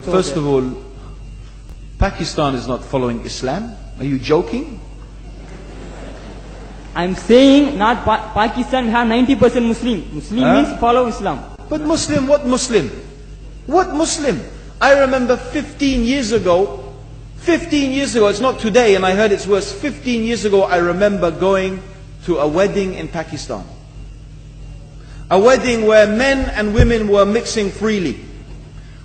First of all, Pakistan is not following Islam. Are you joking? I'm saying not Pakistan, we have 90% Muslim. Muslim means follow Islam. But Muslim, what Muslim? What Muslim? I remember 15 years ago, it's not today and I heard it's worse. 15 years ago I remember going to a wedding in Pakistan. A wedding where men and women were mixing freely.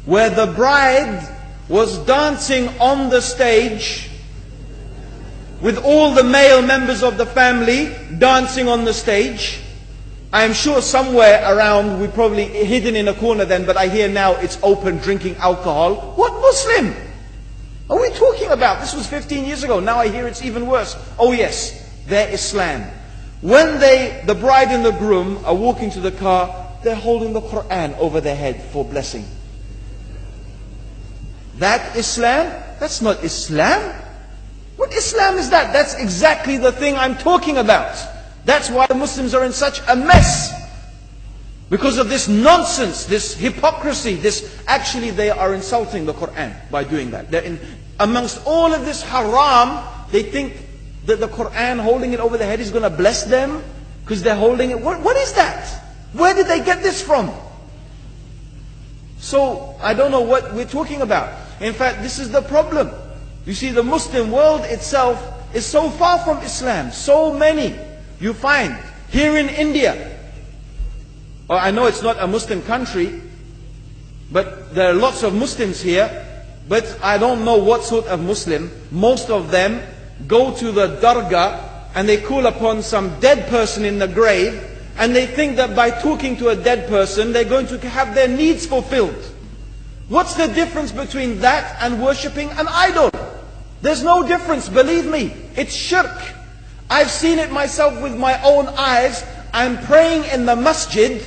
Where the bride was dancing on the stage with all the male members of the family dancing on the stage. I am sure somewhere around, we probably hidden in a corner then, but I hear now it's open, drinking alcohol. What Muslim are we talking about? This was 15 years ago. Now I hear it's even worse. Oh yes, they're Islam. When the bride and the groom are walking to the car, they're holding the Quran over their head for blessing. That Islam? That's not Islam. What Islam is that? That's exactly the thing I'm talking about. That's why the Muslims are in such a mess. Because of this nonsense, this hypocrisy, actually they are insulting the Quran by doing that. Amongst all of this haram, they think that the Quran, holding it over their head, is going to bless them because they're holding it. What is that? Where did they get this from? So, I don't know what we're talking about. In fact, this is the problem. You see, the Muslim world itself is so far from Islam. So many you find here in India. Well, I know it's not a Muslim country, but there are lots of Muslims here. But I don't know what sort of Muslim. Most of them go to the dargah and they call upon some dead person in the grave, and they think that by talking to a dead person, they're going to have their needs fulfilled. What's the difference between that and worshipping an idol? There's no difference, believe me. It's shirk. I've seen it myself with my own eyes. I'm praying in the masjid.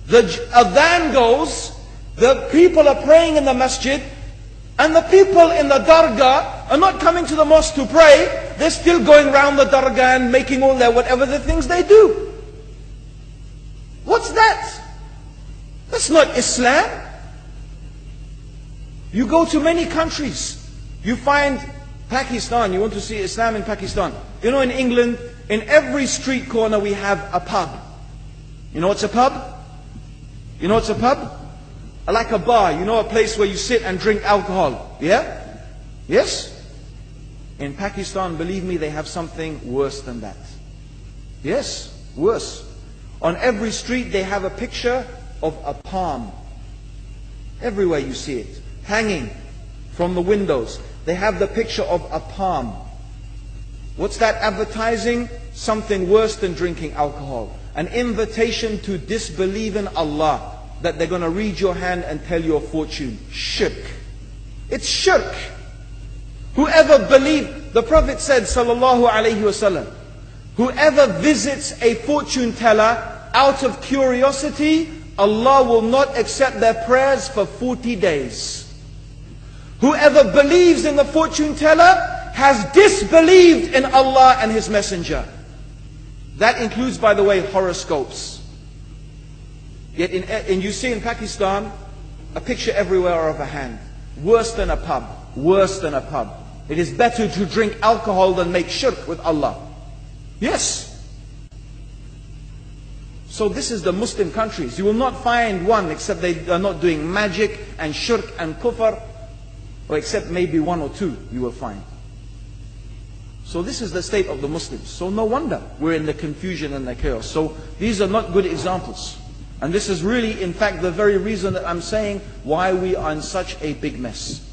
The adhan goes. The people are praying in the masjid. And the people in the dargah are not coming to the mosque to pray. They're still going around the dargah and making all their whatever the things they do. What's that? That's not Islam. You go to many countries. You find Pakistan, you want to see Islam in Pakistan. You know, in England, in every street corner we have a pub. You know what's a pub? You know what's a pub? Like a bar, you know, a place where you sit and drink alcohol. Yeah? Yes? In Pakistan, believe me, they have something worse than that. Yes, worse. On every street they have a picture of a palm. Everywhere you see it. Hanging from the windows. They have the picture of a palm. What's that advertising? Something worse than drinking alcohol. An invitation to disbelieve in Allah. That they're going to read your hand and tell your fortune. Shirk. It's shirk. Whoever believes, the Prophet said, sallallahu alaihi wasallam, whoever visits a fortune teller out of curiosity, Allah will not accept their prayers for 40 days. Whoever believes in the fortune teller has disbelieved in Allah and His Messenger. That includes, by the way, horoscopes. Yet and you see in Pakistan, a picture everywhere of a hand. Worse than a pub. Worse than a pub. It is better to drink alcohol than make shirk with Allah. Yes. So this is the Muslim countries. You will not find one except they are not doing magic and shirk and kufr. Or except maybe one or two you will find. So this is the state of the Muslims. So no wonder we're in the confusion and the chaos. So these are not good examples. And this is really, in fact, the very reason that I'm saying why we are in such a big mess.